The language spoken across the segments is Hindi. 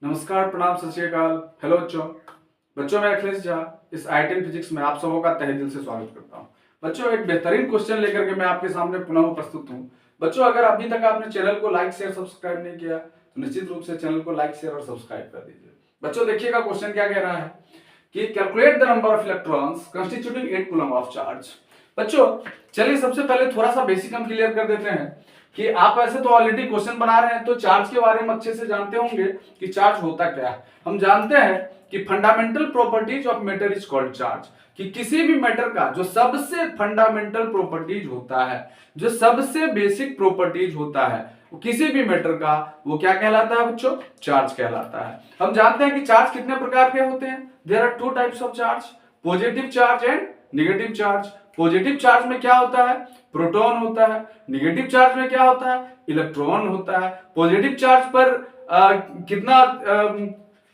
नमस्कार, प्रणाम, सत श्री अकाल। हेलो बच्चों मैं अखिलेश झा इस आई10 फिजिक्स में आप सबों का तहे दिल से स्वागत करता हूं। बच्चों एक बेहतरीन क्वेश्चन लेकर के मैं आपके सामने पुनः उपस्थित हूं। बच्चों अगर अभी तक आपने चैनल को लाइक शेयर सब्सक्राइब नहीं किया तो निश्चित रूप से चैनल को लाइक शेयर और सब्सक्राइब कर दीजिए। बच्चों देखिएगा क्वेश्चन क्या कह रहा है कि calculate the number of electrons constituting 8 coulomb of charge. बच्चों चलिए सबसे पहले थोड़ा सा बेसिक हम क्लियर कर देते हैं कि आप वैसे तो ऑलरेडी क्वेश्चन बना रहे हैं तो चार्ज के बारे में अच्छे से जानते होंगे कि चार्ज होता क्या है। हम जानते हैं कि fundamental properties of matter is called charge, कि किसी भी मैटर का जो सबसे फंडामेंटल प्रॉपर्टीज होता है, जो सबसे बेसिक प्रॉपर्टीज होता है, वो किसी भी मैटर का वो क्या कहलाता है बच्चों? चार्ज कहलाता है। हम जानते हैं कि चार्ज कितने प्रकार के होते हैं। There are two types of charge, positive charge and negative charge. Positive charge में क्या होता है? प्रोटॉन होता है। नेगेटिव चार्ज में क्या होता है? इलेक्ट्रॉन होता है। पॉजिटिव चार्ज पर कितना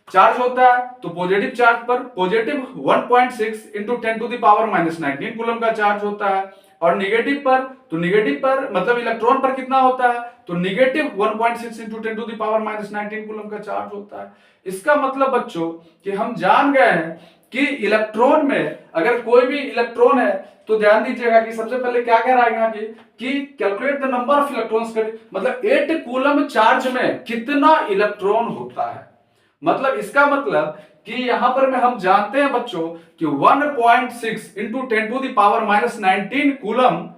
चार्ज होता है? तो पॉजिटिव चार्ज पर positive 1.6 into 10 to the power -19 coulomb का चार्ज होता है। और नेगेटिव पर, तो नेगेटिव पर मतलब इलेक्ट्रॉन पर कितना होता है? तो negative 1.6 into 10 to the power -19 coulomb का चार्ज होता है। इसका मतलब बच्चों कि हम जान गए हैं कि इलेक्ट्रॉन में अगर कोई भी इलेक्ट्रॉन है तो ध्यान दीजिएगा कि सबसे पहले क्या कह रहा है कि calculate the number of electrons, मतलब 8 कूलम चार्ज में कितना इलेक्ट्रॉन होता है। मतलब इसका मतलब कि यहां पर में हम जानते हैं बच्चों कि 1.6 into 10 to the power -19 coulomb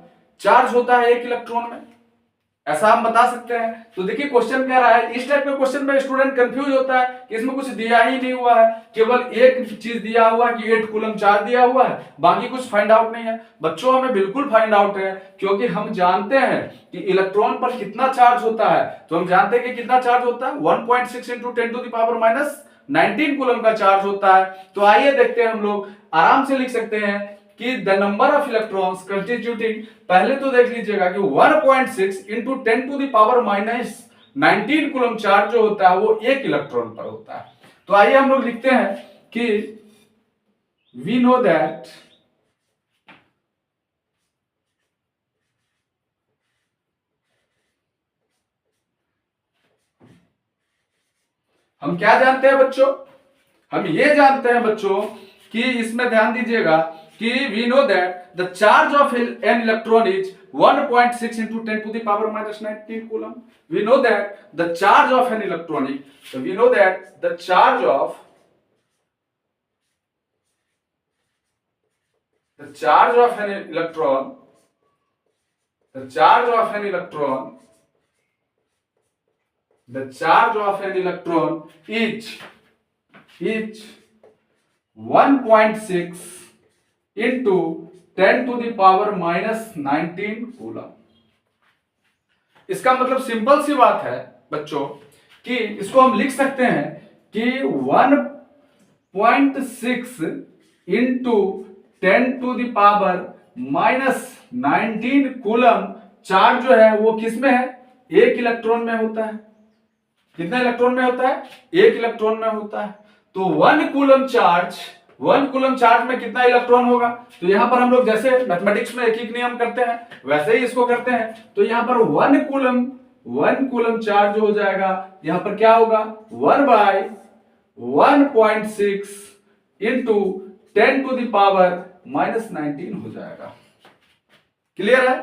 charge होता है एक इलेक्ट्रॉन में, ऐसा हम बता सकते हैं। तो देखिए क्वेश्चन कह रहा है, इस टाइप के क्वेश्चन में स्टूडेंट कंफ्यूज होता है कि इसमें कुछ दिया ही नहीं हुआ है, केवल एक चीज दिया हुआ है कि 8 कूलम चार्ज दिया हुआ है, बाकी कुछ फाइंड आउट नहीं है। बच्चों हमें बिल्कुल फाइंड आउट है, क्योंकि हम जानते हैं कि इलेक्ट्रॉन पर कितना चार्ज होता है। तो हम जानते हैं कि कितना चार्ज होता है, 1.6 into 10 to the power -19 coulomb का चार्ज होता है। तो आइए देखते हैं, हम लोग आराम से लिख सकते हैं कि the number of electrons constituting, पहले तो देख लीजिएगा कि 1.6 into 10 to the power -19 coulomb charge जो होता है वो एक इलेक्ट्रॉन पर होता है। तो आइए हम लोग लिखते हैं कि वी नो दैट हम क्या जानते हैं बच्चों? हम ये जानते हैं बच्चों कि इसमें ध्यान दीजिएगा कि we know that the charge of an electron is 1.6 into 10 to the power -19 coulomb. We know that the charge of an electron is, so we know that the charge of an electron, the charge of an electron, the charge of an electron is 1.6 into 10 to the power -19 coulomb. इसका मतलब सिंपल सी बात है बच्चों कि इसको हम लिख सकते हैं कि 1.6 into 10 to the power -19 coulomb charge जो है वो किस में है? एक इलेक्ट्रॉन में होता है। कितने इलेक्ट्रॉन में होता है? एक इलेक्ट्रॉन में होता है। तो 1 कूलम चार्ज में कितना इलेक्ट्रॉन होगा? तो यहां पर हम लोग जैसे मैथमेटिक्स में एक नियम करते हैं वैसे ही इसको करते हैं। तो यहां पर 1 कूलम चार्ज हो जाएगा, यहां पर क्या होगा? 1/1.6 इंटू 10 टू द पावर -19 हो जाएगा। क्लियर है?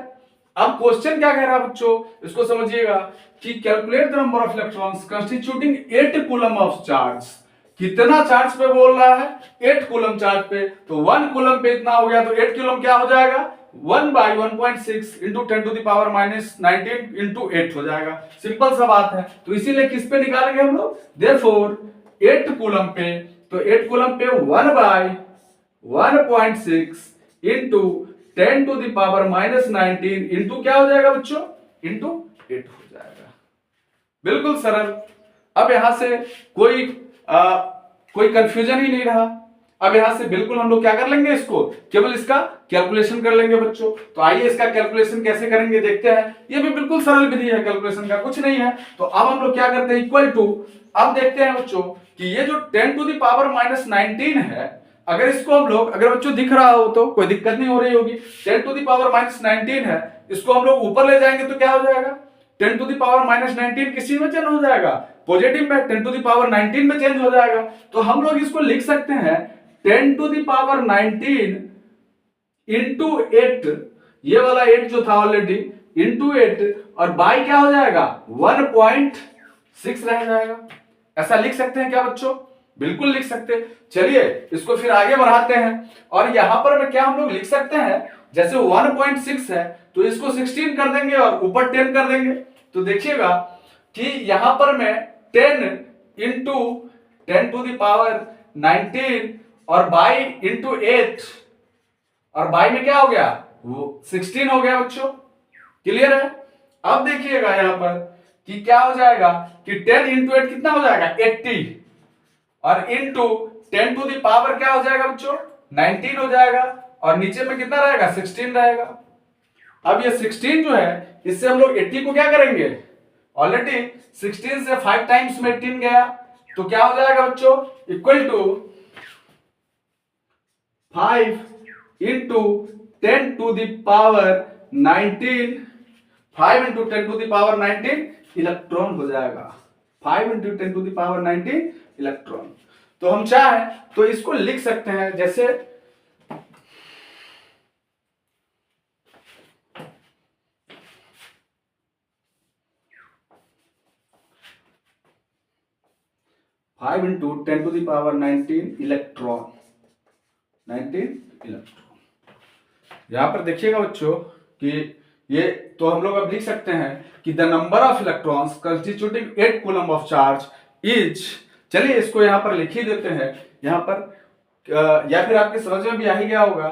अब क्वेश्चन क्या कह रहा है बच्चों, इसको समझिएगा कि calculate the number of electrons constituting 8 coulomb of charge. कितना चार्ज पे बोल रहा है? 8 कूलम चार्ज पे। तो 1 कूलम पे इतना हो गया, तो 8 कूलम क्या हो जाएगा? 1/1.6 into 10 to the power -19 into 8 हो जाएगा। सिंपल सा बात है। तो इसीलिए किस पे निकालेंगे हम लोग? देयरफॉर 8 कूलम पे, तो 8 कूलम पे 1/1.6 into 10 to the power -19 into क्या हो जाएगा बच्चों? इंटू 8 हो जाएगा। बिल्कुल सरल। अब यहां से कोई कंफ्यूजन ही नहीं रहा। अब यहां से बिल्कुल हम लोग क्या कर लेंगे, इसको केवल इसका कैलकुलेशन कर लेंगे बच्चों। तो आइए इसका कैलकुलेशन कैसे करेंगे देखते हैं। ये भी बिल्कुल सरल विधि है, कैलकुलेशन का कुछ नहीं है। तो अब हम लोग क्या करते हैं, इक्वल टू, अब देखते हैं बच्चों कि ये जो 10 टू द पावर -19 है, अगर इसको हम लोग, अगर बच्चों दिख रहा हो तो कोई दिक्कत नहीं हो रही होगी, 10 टू द पावर -19 है, इसको हम लोग ऊपर ले जाएंगे तो क्या हो जाएगा? 10 टू द पावर माइनस 19 किसी में चेंज हो जाएगा, पॉजिटिव में 10 टू द पावर 19 में चेंज हो जाएगा। तो हम लोग इसको लिख सकते हैं 10 टू द पावर 19 इंटू 8, ये वाला 8 जो था ऑलरेडी, इंटू 8, और बाई क्या हो जाएगा 1.6 रह जाएगा। ऐसा लिख सकते हैं क्या बच्चों? बिल्कुल लिख सकते हैं। चलिए इसको फिर आगे बढ़ाते हैं, और यहां पर में क्या हम लोग लिख सकते हैं, जैसे 1.6 है तो इसको 16 कर देंगे और ऊपर 10 कर देंगे। तो देखिएगा कि यहां पर मैं 10 इंटू 10 टू द पावर 19 और बाई इंटू 8, और बाई में क्या हो गया, वो 16 हो गया बच्चों। क्लियर है? अब देखिएगा यहां पर कि क्या हो जाएगा कि 10 इंटू 8 कितना हो जाएगा 80, और इंटू 10 टू द पावर क्या हो जाएगा बच्चों 19 हो जाएगा, और नीचे में कितना रहेगा 16 रहेगा। अब ये 16 जो है इससे हम लोग 80 को क्या करेंगे, ऑलरेडी 16 से 5 टाइम्स में 18 गया, तो क्या हो जाएगा बच्चों equal to 5 into 10 to the power 19, 5 into 10 to the power 19 electron हो जाएगा, 5 into 10 to the power 19 electron. तो हम चाहे तो इसको लिख सकते हैं जैसे 5 into 10 to the power 19 electron, 19 electron. यहां पर देखिएगा बच्चों कि ये तो हम लोग अब लिख सकते हैं कि the number of electrons constituting 8 coulomb of charge is, चलिए इसको यहां पर लिख ही देते हैं यहां पर, या फिर आपके समझ में भी आ ही गया होगा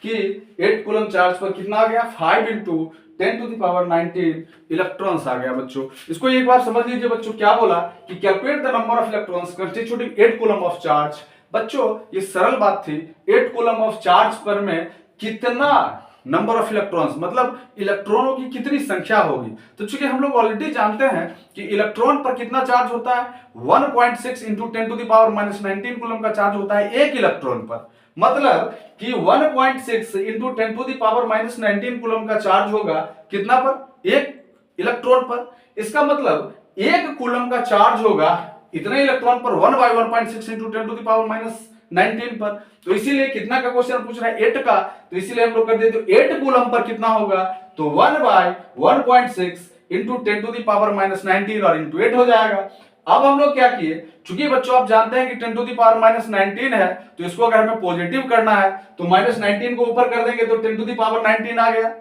कि 8 कूलम चार्ज पर कितना आ गया 5 into 10 to the power 19 electrons आ गया बच्चों। इसको एक बार समझ लीजिए बच्चों, क्या बोला कि calculate the number of electrons constituting 8 coulomb of charge. बच्चों ये सरल बात थी, 8 कूलम ऑफ चार्ज पर में कितना नंबर ऑफ इलेक्ट्रॉन्स, मतलब इलेक्ट्रॉनों की कितनी संख्या होगी। तो चूंकि हम लोग ऑलरेडी जानते हैं कि इलेक्ट्रॉन पर कितना चार्ज होता है 1.6 into 10 to the power minus 19 coulomb का चार्ज होता है एक इलेक्ट्रॉन पर, मतलब कि 1.6 into 10 to the power minus 19 coulomb का चार्ज होगा कितना पर, एक इलेक्ट्रॉन पर। इसका मतलब एक कूलम का चार्ज होगा इतने इलेक्ट्रॉन पर 1 by 1.6 into 10 to the power minus 19 पर। तो इसीलिए कितना का क्वेश्चन पूछ रहा है 8 का, तो इसीलिए हम लोग कर देते 8 कूलम पर कितना होगा, तो 1 by 1.6 into 10 to the power minus 19 और इंटू 8 हो जाएगा। अब हम लोग क्या किए, चूंकि बच्चों आप जानते हैं कि 10 टू द पावर माइनस 19 है, तो इसको अगर हमें पॉजिटिव करना है तो माइनस 19 को ऊपर कर देंगे तो 10 टू द पावर 19 आ गया,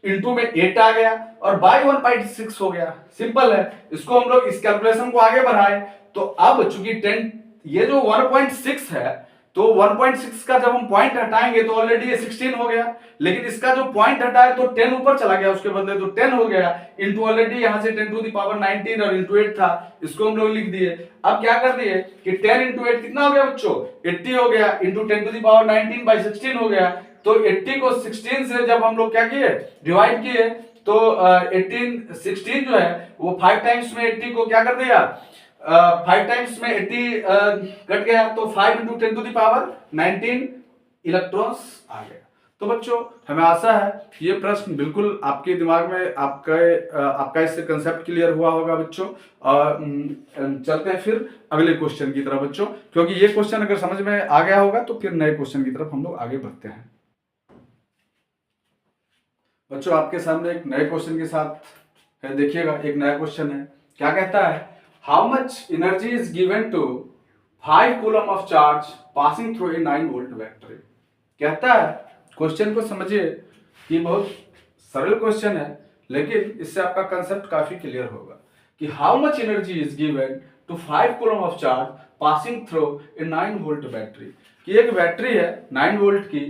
इंटू में 8 आ गया और बाई 1.6 हो गया। सिंपल है, इसको हम लोग इस कैलकुलेशन को आगे बढ़ाए तो अब चूंकि 10 ये जो 1.6 है, तो 1.6 का जब हम पॉइंट हटाएंगे तो ऑलरेडी ये 16 हो गया, लेकिन इसका जो पॉइंट हटाए तो 10 ऊपर चला गया उसके बदले, तो 10 हो गया इंटू ऑलरेडी यहां से 10 टू द पावर 19 और इंटू 8 था, इसको हम लोग लिख दिए। अब क्या कर दिए कि 10 इंटू 8 कितना हो गया बच्चों 80 हो गया, into 10 to the power 19 by 16 हो गया। तो 80 को 16 से जब हम लोग क्या किए डिवाइड किए तो 16 जो है वो 5 टाइम्स में 80 को क्या कर दिया 5 टाइम्स में 80 कट गया, तो 5 into 10 to the power 19 electrons आ गया। तो बच्चों हमें आशा है कि ये प्रश्न बिल्कुल आपके दिमाग में आपका इससे कंसेप्ट क्लियर हुआ होगा बच्चों। चलते हैं फिर अगले क्वेश्चन की तरफ बच्चों, क्योंकि ये क्वेश्चन अगर समझ में आ गया होगा तो फिर नए क्वेश्चन की तरफ हम लोग आगे बढ़ते हैं। बच्चों आपके सामने एक नए क्वेश्चन के साथ है, देखिएगा एक नया क्वेश्चन है। क्या कहता है, how much energy is given to 5 coulomb of charge passing through a 9 volt battery. कहता है, क्वेश्चन को समझिए कि बहुत सरल क्वेश्चन है, लेकिन इससे आपका कंसेप्ट काफी क्लियर होगा कि how much energy is given to 5 coulomb of charge passing through a 9 volt battery. कि एक बैटरी है 9 वोल्ट की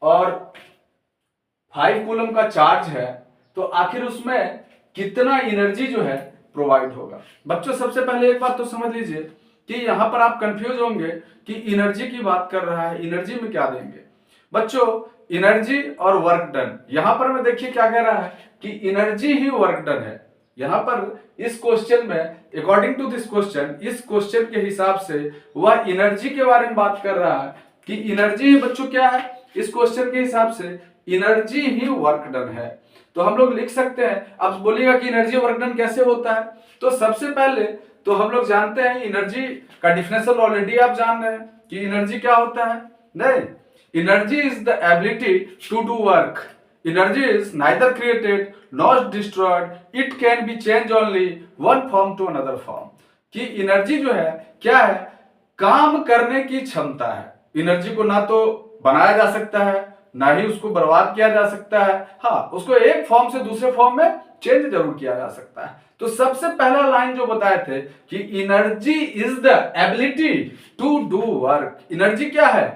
और 5 कूलम का चार्ज है, तो आखिर उसमें कितना एनर्जी जो है प्रोवाइड होगा। बच्चों सबसे पहले एक बात तो समझ लीजिए कि यहां पर आप कंफ्यूज होंगे कि एनर्जी की बात कर रहा है, एनर्जी में क्या देंगे। बच्चों एनर्जी और वर्क डन, यहां पर मैं देखिए क्या कह रहा है कि एनर्जी ही वर्क डन है। यहां पर इस क्वेश्चन में अकॉर्डिंग टू दिस क्वेश्चन, इस क्वेश्चन के हिसाब से वह एनर्जी के बारे में बात कर रहा है कि एनर्जी बच्चों क्या है, इस क्वेश्चन के हिसाब से एनर्जी ही वर्क डन है। तो हम लोग लिख सकते हैं। अब बोलिएगा कि एनर्जी वर्क डन कैसे होता है, तो सबसे पहले तो हम लोग जानते हैं एनर्जी का डिफिनेशन ऑलरेडी आप जान रहे हैं कि एनर्जी क्या होता है। नहीं, energy is the ability to do work. Energy is neither created not destroyed, it can be change only one form to another form. कि एनर्जी जो है क्या है, काम करने की क्षमता है। एनर्जी को ना तो बनाया जा सकता है, ना ही उसको बर्बाद किया जा सकता है। हाँ, उसको एक फॉर्म से दूसरे फॉर्म में चेंज जरूर किया जा सकता है। तो सबसे पहला लाइन जो बताए थे कि energy is the ability to do work. Energy क्या है,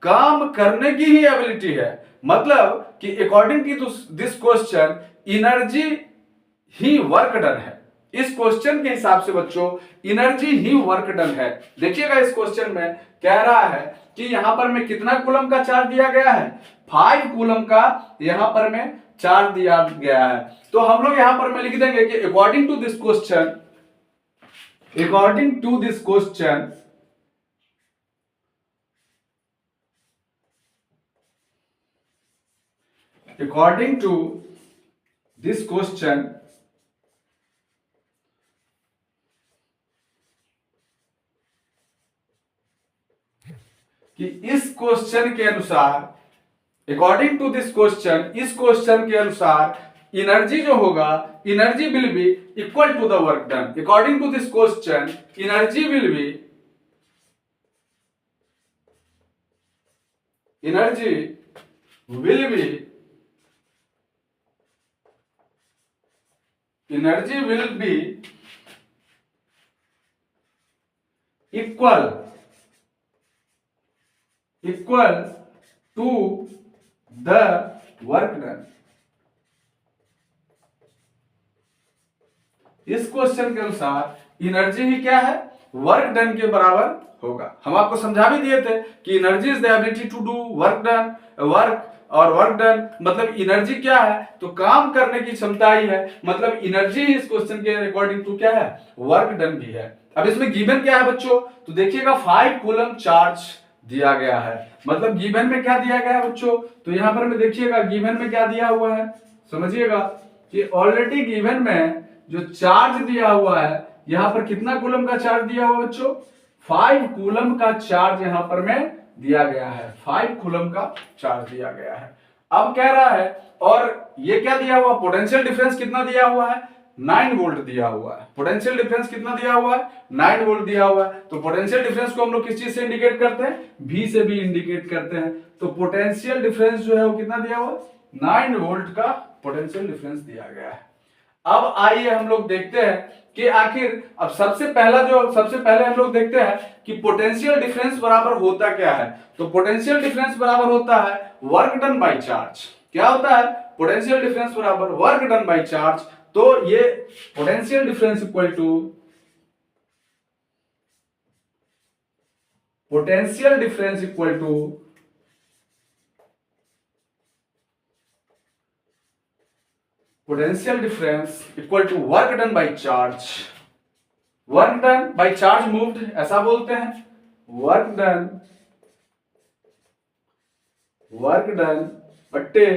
काम करने की ही एबिलिटी है। मतलब कि according to this question energy ही वर्क डन है। इस क्वेश्चन के हिसाब से बच्चों एनर्जी ही वर्क डन है। देखिएगा इस क्वेश्चन में कह रहा है कि यहां पर में कितना कूलम का चार्ज दिया गया है, 5 कूलम का यहां पर में चार्ज दिया गया है। तो हम लोग यहां पर में लिख देंगे कि according to this question, according to this question according to this question कि इस क्वेश्चन के अनुसार, अकॉर्डिंग टू दिस क्वेश्चन, इस क्वेश्चन के अनुसार एनर्जी जो होगा, energy will be equal to the work done. According to this question energy will be, energy will be, energy will be equal to the work done. इस क्वेश्चन के अनुसार एनर्जी ही क्या है, वर्क डन के बराबर होगा। हम आपको समझा भी दिए थे कि energy is the ability to do work done, work और वर्क डन मतलब एनर्जी क्या है, तो काम करने की क्षमता ही है। मतलब एनर्जी इस क्वेश्चन के अकॉर्डिंग टू क्या है, वर्क डन भी है। अब इसमें गिवन क्या है बच्चों, तो देखिएगा 5 कूलम चार्ज दिया गया है। मतलब गिवन में क्या दिया गया है बच्चों, तो यहां पर में देखिएगा गिवन में क्या दिया हुआ है, समझिएगा कि ऑलरेडी गिवन में जो चार्ज दिया हुआ है, यहां पर कितना कूलम का चार्ज दिया हुआ बच्चों, 5 कूलम का चार्ज यहां पर में दिया गया है। 5 कूलम का चार्ज दिया गया है। अब कह रहा है, और ये क्या दिया हुआ, पोटेंशियल डिफरेंस कितना दिया हुआ है, 9 वोल्ट दिया हुआ है। पोटेंशियल डिफरेंस कितना दिया हुआ है, 9 वोल्ट दिया हुआ है। तो पोटेंशियल डिफरेंस को हम लोग किस चीज से इंडिकेट करते हैं, V से भी इंडिकेट करते हैं। तो पोटेंशियल डिफरेंस जो है वो कितना दिया हुआ, 9 वोल्ट का पोटेंशियल डिफरेंस दिया गया है। अब आइए हम लोग देखते हैं कि आखिर, अब सबसे पहले हम लोग देखते हैं कि पोटेंशियल डिफरेंस बराबर होता क्या है। तो पोटेंशियल डिफरेंस बराबर होता है वर्क डन बाय चार्ज। क्या होता है, पोटेंशियल डिफरेंस बराबर वर्क डन बाय चार्ज। तो ये potential difference equal to, potential difference equal to potential difference equal to work done by charge, work done by charge moved ऐसा बोलते हैं, work done बट्टे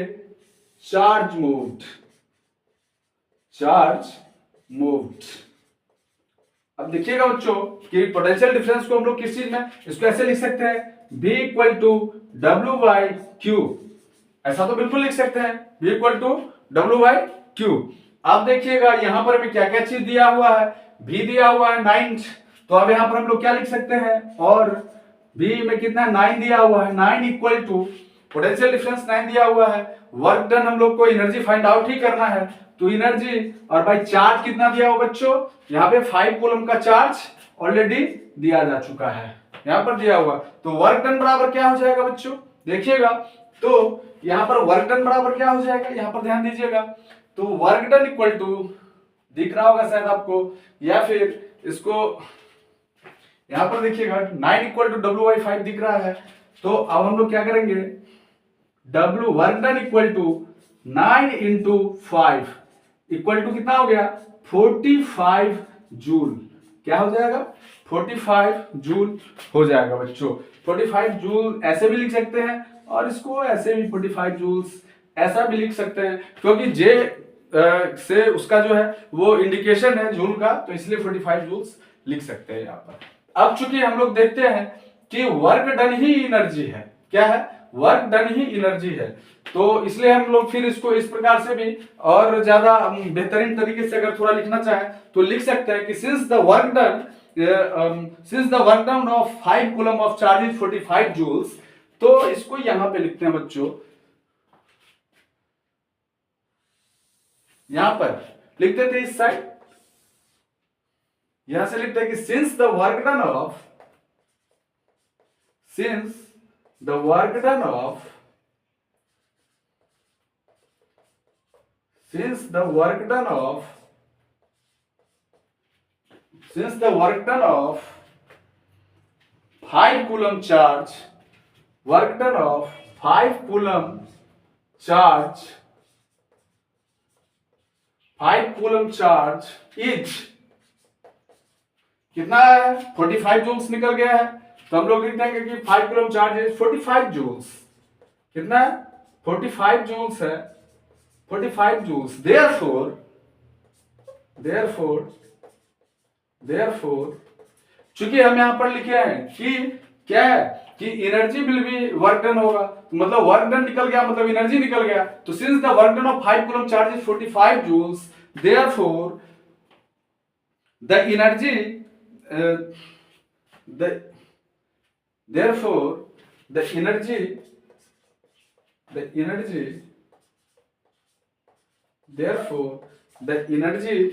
charge moved, अब देखिएगा बच्चों कि पोटेंशियल डिफरेंस को हम लोग किस चीज में, इसको ऐसे लिख सकते हैं, V equal to W by Q। ऐसा तो बिल्कुल लिख सकते हैं, V equal to W by Q। अब देखिएगा यहां पर भी क्या क्या चीज दिया हुआ है, V दिया हुआ है 9, तो अब यहां पर हम लोग क्या लिख सकते हैं, और V में कितना 9 दिया हुआ है, 9 इक्वल टू पोटेंशियल डिफरेंस 9 दिया हुआ है, वर्क डन हम लोग को एनर्जी फाइंड आउट ही करना है, तो एनर्जी और बाई चार्ज कितना दिया हुआ बच्चों, यहाँ पे 5 कूलम का चार्ज ऑलरेडी दिया जा चुका है, यहां पर दिया हुआ। तो वर्क डन बराबर क्या हो जाएगा बच्चों, देखिएगा तो यहां पर वर्क डन बराबर क्या हो जाएगा, यहां पर ध्यान दीजिएगा, तो वर्क डन इक्वल टू, दिख रहा होगा शायद आपको, या फिर इसको यहां पर देखिएगा 9 इक्वल टू W बाई 5 दिख रहा है। तो अब हम लोग क्या करेंगे, W work done equal to 9 into 5 equal to कितना हो गया, 45 जूल। क्या हो जाएगा, 45 जूल हो जाएगा बच्चों। 45 जूल ऐसे भी लिख सकते हैं और इसको ऐसे भी 45 जूल्स ऐसा भी लिख सकते हैं, क्योंकि जे से उसका जो है वो इंडिकेशन है जूल का, तो इसलिए 45 जूल्स लिख सकते हैं यहाँ पर। अब चूंकि हम लोग देखते हैं कि वर्क डन ही एनर्जी है, क्या है, वर्क डन ही एनर्जी है, तो इसलिए हम लोग फिर इसको इस प्रकार से भी और ज्यादा बेहतरीन तरीके से अगर थोड़ा लिखना चाहें तो लिख सकते हैं कि since the work done of 5 coulomb of charge is 45 joules, तो इसको यहां पे लिखते हैं बच्चों, यहां पर लिखते थे इस साइड, यहां से लिखते हैं कि since the work done of since the work done of since the work done of 5 coulomb charge, work done of 5 coulomb charge, 5 coulomb charge is कितना है, 45 जूल्स निकल गया है, तो हम लोग लिख देंगे कि 5 कूलम चार्ज है 45 जूल्स, कितना है, 45 जूल्स है, 45 जूल्स। देयरफॉर चूंकि हम यहां पर लिखे हैं कि क्या है कि energy will B work done होगा, तो मतलब वर्क डन निकल गया, मतलब एनर्जी निकल गया, तो since the work done of 5 coulomb charge is 45 joules, therefore the energy therefore the energy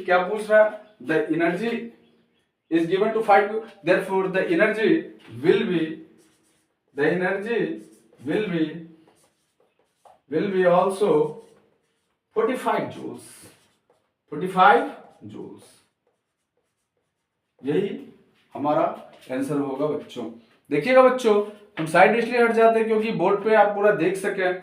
क्या पूछ रहा है, the energy is given to 5, therefore the energy will be also 45 joules। यही हमारा आंसर होगा बच्चों। देखिएगा बच्चों, हम साइड इसलिए हट जाते हैं क्योंकि बोर्ड पे आप पूरा देख सकें,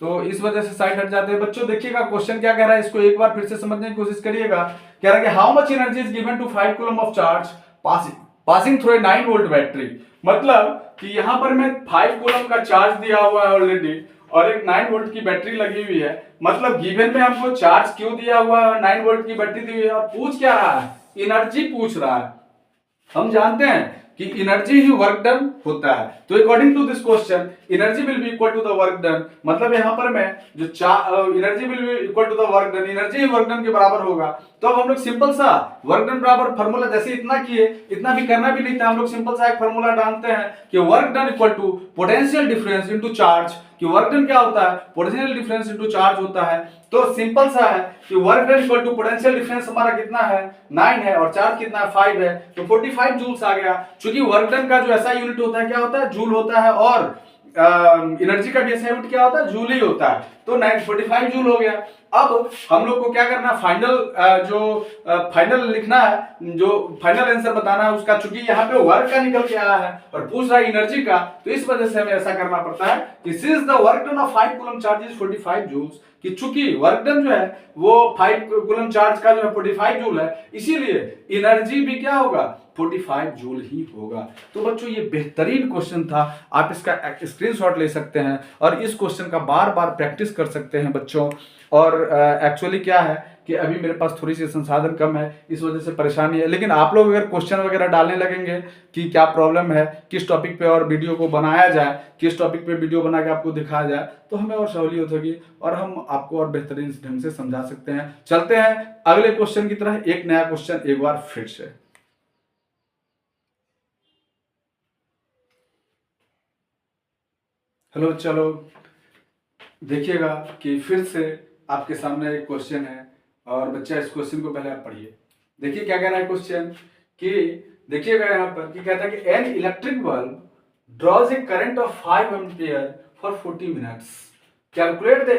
तो इस वजह से साइड हट जाते हैं। बच्चों देखिएगा क्वेश्चन क्या कह रहा है, इसको एक बार फिर से समझने की कोशिश करिएगा। कह रहा है कि how much energy is given to 5 coulomb of charge passing through a 9 volt battery, मतलब कि यहां पर मैं 5 कूलम का चार्ज दिया हुआ है ऑलरेडी और एक 9 वोल्ट की बैटरी लगी हुई है, मतलब गिवन में हमको चार्ज क्यों दिया हुआ है, 9 वोल्ट की बैटरी दी हुई है, और पूछ क्या रहा है, एनर्जी पूछ रहा है। हम जानते हैं कि एनर्जी ही वर्क डन होता है, तो according to this question energy will be equal to the work done, मतलब यहां पर मैं जो energy will be equal to the work done, energy ही वर्क डन के बराबर होगा। तो अब हम लोग सिंपल सा वर्क डन बराबर फार्मूला, जैसे इतना किए इतना भी करना भी नहीं था, हम लोग सिंपल सा एक फार्मूला डालते हैं कि work done equal to potential difference into charge, कि वर्क डन क्या होता है, पोटेंशियल डिफरेंस इनटू चार्ज होता है। तो सिंपल सा है कि work done equal to potential difference हमारा कितना है, 9 है, और चार्ज कितना है, 5 है, तो 45 जूल्स आ गया। क्योंकि वर्क डन का जो ऐसा यूनिट होता है क्या होता है, जूल होता है, और एनर्जी का भी ऐसा यूनिट क्या होता है, जूल ही होता है, तो 945 जूल हो गया। अब हम लोग को क्या करना है, फाइनल लिखना है, जो फाइनल आंसर बताना है उसका, चूंकि यहाँ पे वर्क का निकल के आया है और पूछ रहा है एनर्जी का, तो इस वजह से हमें ऐसा करना पड़ता है कि since the work done of 5 coulomb charge is 45 joules, कि चूंकि वर्क डन जो है वो 5 कूलम चार्ज का जो है 45 जूल है, इसीलिए एनर्जी भी क्या होगा, 45 जूल ही होगा। तो बच्चों ये बेहतरीन क्वेश्चन था, आप इसका स्क्रीनशॉट ले सकते हैं और इस क्वेश्चन का बार बार प्रैक्टिस कर सकते हैं बच्चों। और एक्चुअली क्या है कि अभी मेरे पास थोड़ी सी संसाधन कम है, इस वजह से परेशानी है, लेकिन आप लोग अगर क्वेश्चन वगैरह डालने लगेंगे कि क्या प्रॉब्लम है, किस टॉपिक पे और वीडियो को बनाया जाए, किस टॉपिक पे वीडियो बना के आपको दिखाया जाए, तो हमें और सहूलियत होगी और हम आपको और बेहतरीन ढंग से समझा सकते हैं। चलते हैं अगले क्वेश्चन की तरह, एक नया क्वेश्चन एक बार फिर से। हेलो, चलो देखिएगा कि फिर से आपके सामने एक क्वेश्चन है और बच्चा इस क्वेश्चन को पहले आप पढ़िए। देखिए क्या कह रहा है क्वेश्चन, कि देखिएगा यहाँ पर कि कहता है कि an electric bulb draws a current of 5 ampere for 40 minutes, calculate the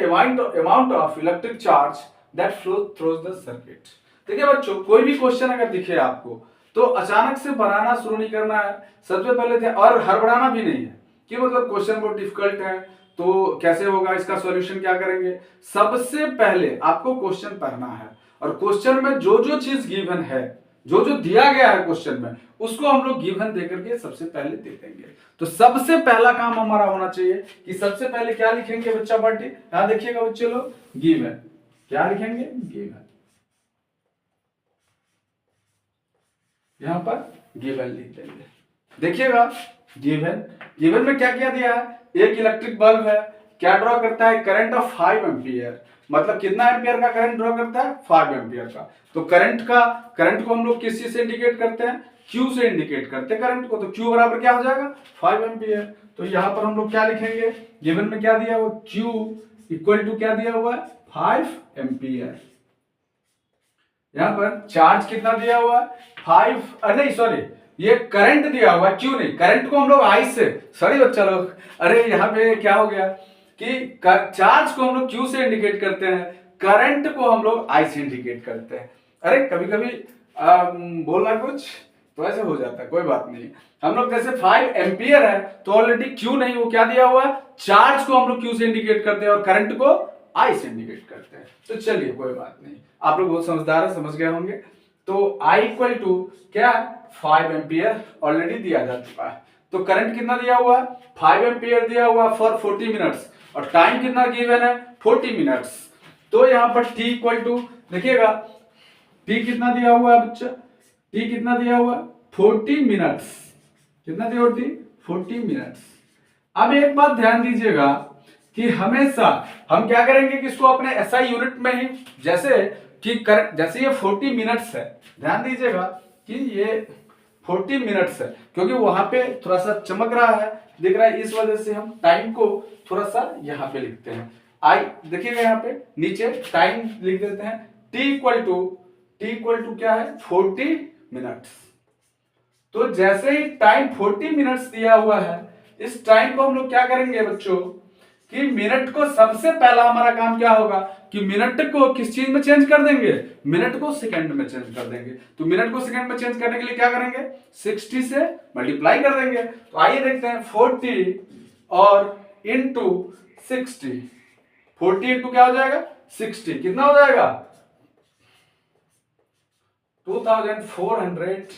amount of electric charge that flow through the circuit. देखिए बच्चों, कोई भी क्वेश्चन अगर दिखे आपको तो अचानक से बनाना शुरू नहीं करना है, सबसे पहले थे, और हड़बड़ाना भी नहीं है कि मतलब क्वेश्चन बहुत डिफिकल्ट है तो कैसे होगा, इसका सॉल्यूशन क्या करेंगे। सबसे पहले आपको क्वेश्चन पढ़ना है और क्वेश्चन में जो जो चीज गिवन है जो जो दिया गया है क्वेश्चन में उसको हम लोग गिवन देकर के सबसे पहले दे देंगे। तो सबसे पहला काम हमारा होना चाहिए कि सबसे पहले क्या लिखेंगे बच्चा पार्टी, यहां देखिएगा बच्चे लोग, गिवन। क्या लिखेंगे? गिवन। यहां पर गिवन लिख देंगे। देखिएगा गिवन, गिवन में क्या क्या दिया है, एक इलेक्ट्रिक बल्ब है, क्या ड्रॉ करता है, करंट ऑफ 5 एम्पियर, मतलब कितना एम्पियर का करंट ड्रॉ करता है, 5 एम्पियर का। तो करंट को हम लोग किस चीज से इंडिकेट करते हैं, Q से इंडिकेट करते हैं करंट को। तो Q बराबर क्या हो जाएगा, 5 एम्पियर। तो यहां पर हम लोग क्या लिखेंगे, गिवन में क्या दिया हुआ, Q इक्वल टू क्या दिया हुआ है, 5 एम्पियर। यहां पर चार्ज कितना दिया हुआ है, 5, नहीं सॉरी, ये करंट दिया हुआ है, क्यों नहीं, करंट को हम लोग आई से, सॉरी बच्चा लोग, अरे यहाँ पे क्या हो गया कि चार्ज को हम लोग क्यू से इंडिकेट करते हैं, करंट को हम लोग आई से इंडिकेट करते हैं। अरे कभी कभी बोलना कुछ तो ऐसे हो जाता है, कोई बात नहीं। हम लोग जैसे 5 एम्पियर है तो ऑलरेडी क्यू नहीं, वो क्या दिया हुआ है, चार्ज को हम लोग क्यू से इंडिकेट करते हैं और करंट को आई से इंडिकेट करते हैं। तो चलिए कोई बात नहीं, आप लोग बहुत समझदार है, समझ गए होंगे। तो I इक्वल टू क्या, 5 एम्पियर ऑलरेडी दिया जा चुका है। तो करंट कितना दिया हुआ है, 5 एम्पियर दिया हुआ फॉर 40 मिनट्स, और टाइम कितना गिवन है, 40 मिनट्स। तो यहां पर T इक्वल टू देखिएगा, T कितना दिया हुआ है बच्चा, T कितना दिया हुआ है, 40 मिनट्स। कितना दिया हुआ T, 40 मिनट्स। अब एक बात ध्यान दीजिएगा कि हमेशा हम क्या करेंगे कि इसको अपने एसआई यूनिट में ही, जैसे कि जैसे ये 40 मिनट्स है, ध्यान दीजिएगा कि ये 40 मिनट्स है, क्योंकि वहां पे थोड़ा सा चमक रहा है, दिख रहा है, इस वजह से हम टाइम को थोड़ा सा यहाँ पे लिखते हैं। आई देखिएगा यहाँ पे नीचे टाइम लिख देते हैं, टी इक्वल टू क्या है, 40 मिनट्स। तो जैसे ही टाइम 40 मिनट्स दिया हुआ है, इस टाइम को हम लोग क्या करेंगे बच्चों कि मिनट को, सबसे पहला हमारा काम क्या होगा कि मिनट को किस चीज में चेंज कर देंगे, मिनट को सेकंड में चेंज कर देंगे। तो मिनट को सेकंड में चेंज करने के लिए क्या करेंगे, 60 से मल्टीप्लाई कर देंगे। तो आइए देखते हैं 40 और इंटू 60, 40 इंटू क्या हो जाएगा 60, कितना हो जाएगा 2400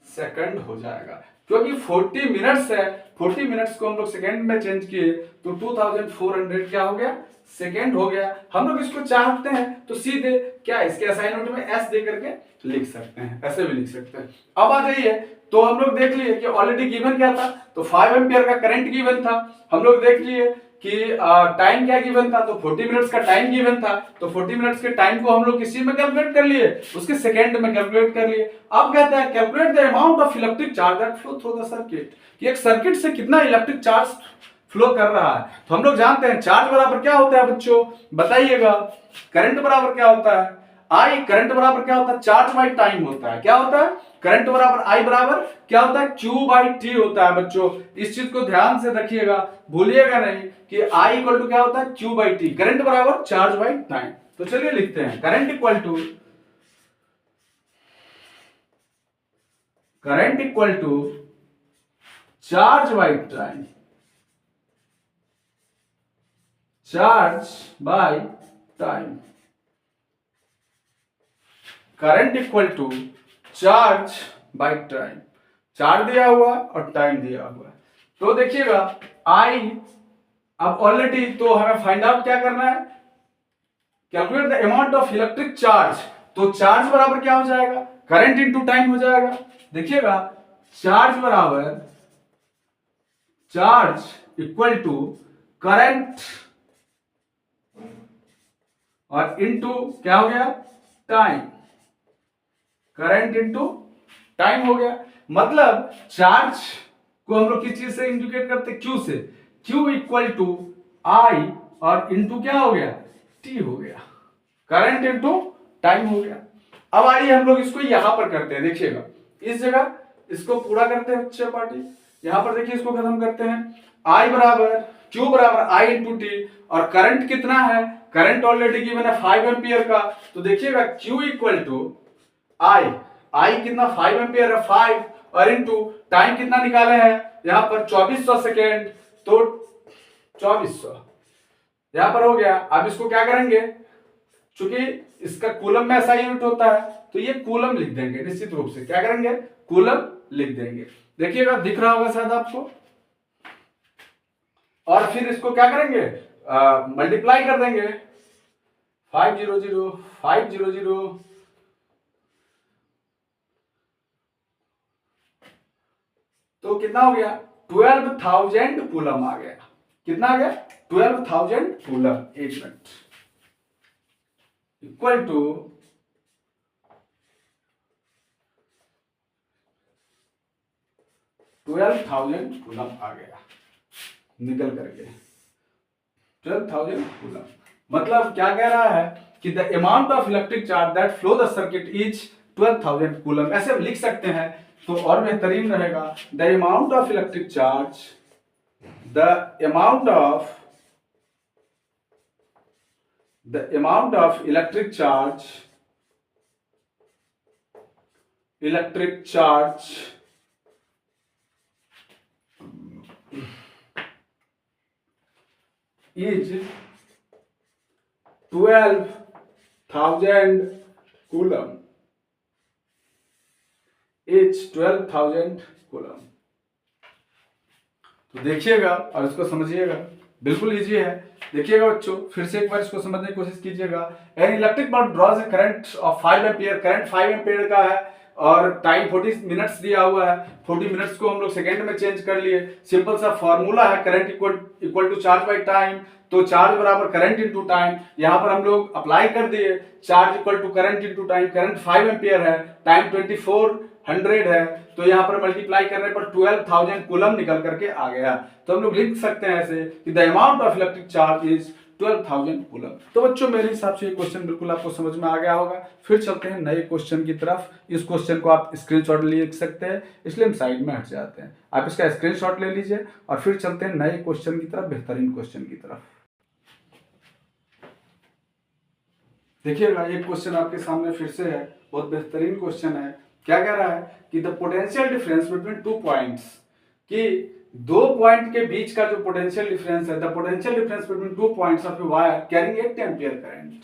सेकंड हो जाएगा। क्योंकि 40 मिनट्स है, 40 मिनट्स को हम लोग सेकंड में चेंज किए तो 2400 क्या हो गया, सेकंड हो गया। हम लोग इसको चाहते हैं तो सीधे क्या इसके असाइनमेंट में एस दे करके लिख सकते हैं, ऐसे भी लिख सकते हैं। अब आ जाइए, तो हम लोग देख लिए कि ऑलरेडी गिवन क्या था, तो 5 एम्पियर का करंट गिवन था। हम लोग देख लिए कि टाइम क्या गिवन था, तो 40 मिनट्स का टाइम गिवन था। तो 40 मिनट्स के टाइम को हम लोग किसी में कैलकुलेट कर लिए, उसके सेकंड में कैलकुलेट कर लिए। अब कहते हैं calculate the amount of electric charge that flow through the circuit, कि एक सर्किट से कितना इलेक्ट्रिक चार्ज फ्लो कर रहा है। तो हम लोग जानते हैं चार्ज बराबर क्या होता है बच्चों, बताइएगा, करंट बराबर क्या होता है, आई, करंट बराबर क्या होता है, चार्ज बाई टाइम होता है। क्या होता है, करंट बराबर आई बराबर क्या होता है, क्यू बाई टी होता है। बच्चों इस चीज को ध्यान से रखिएगा, भूलिएगा नहीं कि आई इक्वल टू क्या होता है, क्यू बाई टी, करंट बराबर चार्ज बाई टाइम। तो चलिए लिखते हैं, current equal to charge by time, charge by time, current equal to charge by time, charge दिया हुआ और टाइम दिया हुआ है। तो देखिएगा आई, अब ऑलरेडी तो हमें फाइंड आउट क्या करना है, calculate the amount of electric charge. तो चार्ज बराबर क्या हो जाएगा, करंट इंटू टाइम हो जाएगा। देखिएगा चार्ज बराबर, चार्ज इक्वल टू करंट और इंटू क्या हो गया, टाइम, करंट इंटू टाइम हो गया। मतलब चार्ज को हम लोग किस चीज से इंडिकेट करते हैं, क्यू से, क्यू इक्वल टू आई और इंटू क्या हो गया, टी हो गया, करंट इंटू टाइम हो गया। अब आइए हम लोग इसको यहां पर करते हैं, देखिएगा इस जगह इसको पूरा करते हैं बच्चे पार्टी, यहां पर देखिए इसको खत्म करते हैं। आई बराबर क्यू बराबर आई इंटू टी, और करंट कितना है, करंट ऑलरेडी गिवन है 5 एम्पियर का। तो देखिएगा क्यू इक्वल टू आई, आई कितना 5 एम्पियर है 5, और इंटू टाइम कितना निकाले हैं यहां पर 2400 सेकेंड, तो 2400 यहां पर हो गया। अब इसको क्या करेंगे चूंकि इसका कूलम में SI यूनिट होता है तो ये कूलम लिख देंगे निश्चित रूप से। क्या करेंगे? कूलम लिख देंगे। देखिएगा दिख रहा होगा शायद आपको। और फिर इसको क्या करेंगे? मल्टीप्लाई कर देंगे। 500 500 तो कितना हो गया? 12,000 कूलम आ गया। कितना आ गया? 12,000 कूलम। एक मिनट। इक्वल टू 12,000 कूलम आ गया निकल करके। 12,000 कूलम मतलब क्या कह रहा है कि the amount of electric charge that flow the circuit is 12,000 coulomb. ऐसे हम लिख सकते हैं तो और बेहतरीन रहेगा। The amount of electric charge, the amount of electric charge is 12,000 coulomb. Is 12,000 coulomb. तो देखिएगा और इसको समझिएगा, बिल्कुल इजी है। देखिएगा बच्चों, फिर से एक बार इसको समझने की कोशिश कीजिएगा। An electric bulb draws a current of 5 ampere. Current 5 ampere का है और टाइम 40 मिनट्स दिया हुआ है। 40 मिनट्स को हम लोग सेकेंड में चेंज कर लिए। सिंपल सा फॉर्मूला है, current equal to charge by time. तो चार्ज बराबर करंट इंटू टाइम। यहाँ पर हम लोग अप्लाई कर दिए, charge equal to current into time. Current 5 ampere है, टाइम 2400 है, तो यहाँ पर मल्टीप्लाई करने पर 12,000 कूलम निकल करके आ गया। तो हम लोग लिख सकते हैं ऐसे कि the amount of electric charge is 12,000 coulomb. तो बच्चों मेरे हिसाब से ये क्वेश्चन बिल्कुल आपको समझ में आ गया होगा। फिर चलते हैं नए क्वेश्चन की तरफ। इस क्वेश्चन को आप स्क्रीनशॉट लिख सकते हैं, इसलिए हम साइड में हट जाते हैं। आप इसका स्क्रीनशॉट ले लीजिए और फिर चलते हैं नए क्वेश्चन की तरफ, बेहतरीन क्वेश्चन की तरफ। देखिएगा एक क्वेश्चन आपके सामने फिर से है, बहुत बेहतरीन क्वेश्चन है। क्या कह रहा है कि the potential difference between 2 points, कि 2 पॉइंट के बीच का जो पोटेंशियल डिफरेंस है, the potential difference between 2 points of a wire carrying 8 ampere current,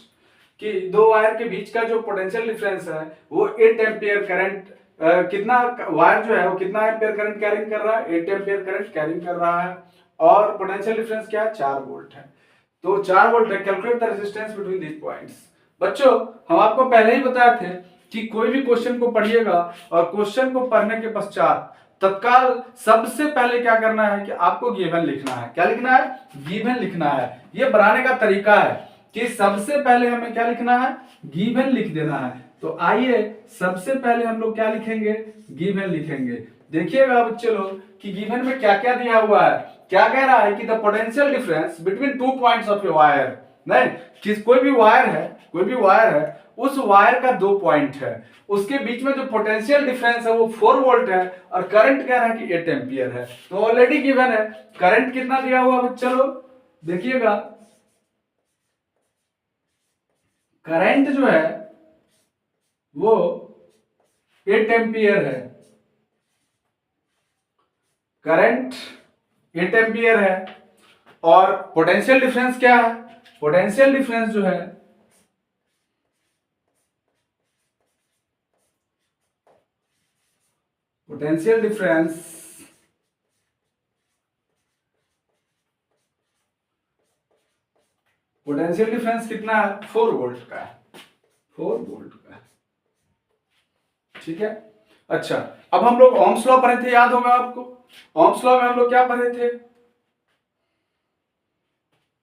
कि 2 वायर के बीच का जो पोटेंशियल डिफरेंस है वो 8 एम्पियर करंट, कितना वायर जो है वो कितना एम्पियर करंट कैरिंग कर रहा है? 8 एम्पियर करंट कैरिंग कर रहा है। और पोटेंशियल डिफरेंस क्या है? 4 वोल्ट है। तो 4 वोल्ट है। Calculate the resistance between these points. बच्चों हम आपको पहले ही बताए थे कि कोई भी क्वेश्चन को पढ़िएगा और क्वेश्चन को पढ़ने के पश्चात तत्काल सबसे पहले क्या करना है कि आपको गिवन लिखना है। क्या लिखना है? गिवन लिखना है। ये बनाने का तरीका है कि सबसे पहले हमें क्या लिखना है? गिवन लिख देना है। तो आइए सबसे पहले हम लोग क्या लिखेंगे? गिवन लिखेंगे। देखिएगा बच्चे लोग कि गिवन में क्या क्या दिया हुआ है। क्या कह रहा है कि the potential difference between 2 points of a wire, नहीं कि कोई भी वायर है, उस वायर का 2 पॉइंट है, उसके बीच में जो पोटेंशियल डिफरेंस है वो 4 वोल्ट है और करंट कह रहा है कि 8 एम्पियर है। तो ऑलरेडी गिवन है। करंट कितना दिया हुआ बच्चा लोग? देखिएगा करंट जो है वो 8 एम्पियर है। करंट 8 एम्पियर है और पोटेंशियल डिफरेंस क्या है? पोटेंशियल डिफरेंस जो है पोटेंशियल डिफरेंस कितना है? 4 वोल्ट का है। 4 वोल्ट का है। ठीक है। अच्छा, अब हम लोग ओम्स लॉ पढ़े थे, याद होगा आपको। ओम्स लॉ में हम लोग क्या पढ़े थे?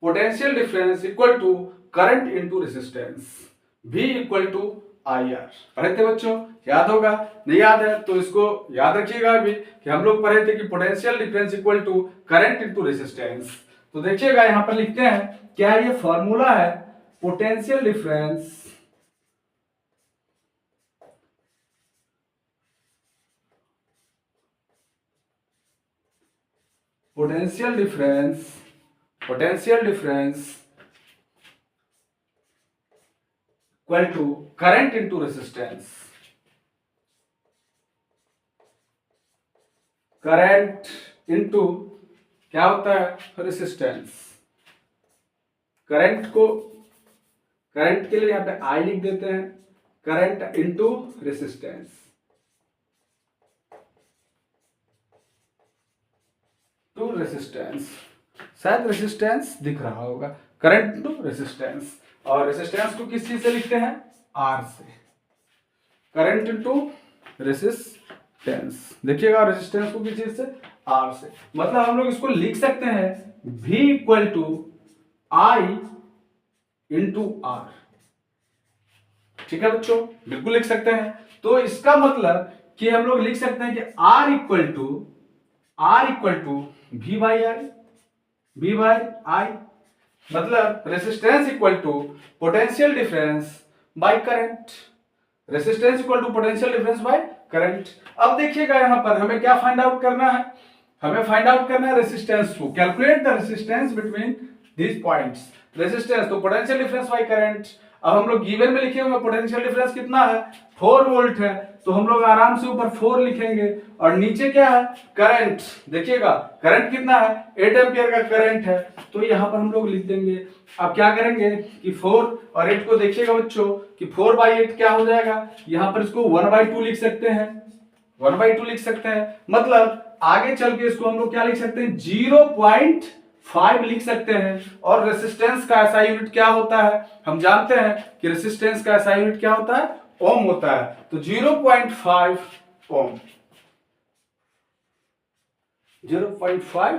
Potential difference equal to current into resistance, V equal to IR पढ़े थे बच्चों, याद होगा। नहीं याद है तो इसको याद रखिएगा अभी कि हम लोग पढ़े थे कि potential difference equal to current into resistance. तो देखिएगा यहां पर लिखते हैं, क्या ये फॉर्मूला है? Potential difference equal to current into resistance. Current into क्या होता है? रेजिस्टेंस। करंट को करंट के लिए यहाँ पे I लिख देते हैं, current into resistance, to resistance, शायद रेसिस्टेंस दिख रहा होगा, करंट इंटू रेसिस्टेंस। और रेसिस्टेंस को किस चीज से लिखते हैं? R से, करंट इंटू रेसिस्टेंस। देखिएगा रेसिस्टेंस को किस चीज से? R से। मतलब हम लोग इसको लिख सकते हैं V equal to I into R। ठीक है बच्चों, बिल्कुल लिख सकते हैं। तो इसका मतलब कि हम लोग लिख सकते हैं कि R equal to V by I, मतलब resistance equal to potential difference by current, resistance equal to potential difference by current. अब देखिएगा यहां पर हमें क्या फाइंड आउट करना है? हमें फाइंड आउट करना है रेसिस्टेंस को, calculate the resistance between these points. Resistance तो पोटेंशियल डिफरेंस बाय करंट। अब हम लोग गिवन में लिखे हुए पोटेंशियल डिफरेंस कितना है? 4 वोल्ट है, तो हम लोग आराम से ऊपर 4 लिखेंगे और नीचे क्या है? करंट। देखिएगा करंट कितना है? 8 एम्पियर का करंट है, तो यहाँ पर हम लोग लिख देंगे। अब क्या करेंगे कि 4 और 8 को देखिएगा बच्चों कि 4/8 क्या हो जाएगा? यहाँ पर इसको 1/2 लिख सकते हैं, 1/2 लिख सकते हैं। मतलब आगे चल के इसको हम लोग क्या लिख सकते हैं? 0.5 लिख सकते हैं। और रेसिस्टेंस का ऐसा यूनिट क्या होता है? हम जानते हैं कि रेसिस्टेंस का ऐसा यूनिट क्या होता है? ओम होता है। तो 0.5 ओम, 0.5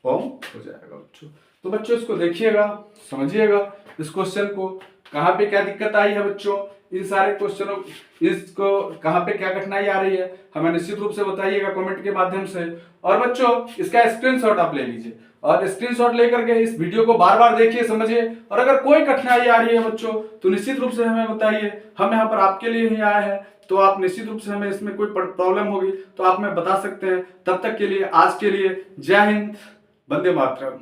ओम हो जाएगा बच्चों। तो बच्चों इसको देखिएगा, समझिएगा इस क्वेश्चन को, कहां पे क्या दिक्कत आई है बच्चों। इन सारे क्वेश्चनों, इसको कहां पे क्या कठिनाई आ रही है हमें निश्चित रूप से बताइएगा कमेंट के माध्यम से। और बच्चों इसका स्क्रीनशॉट आप ले लीजिए और स्क्रीनशॉट लेकर के इस वीडियो को बार बार देखिए, समझिए। और अगर कोई कठिनाई आ रही है बच्चों तो निश्चित रूप से हमें बताइए, हम यहाँ पर आपके लिए ही आए हैं। तो आप निश्चित रूप से हमें इसमें कोई प्रॉब्लम होगी तो आप हमें बता सकते हैं। तब तक के लिए, आज के लिए जय हिंद, वंदे मातरम।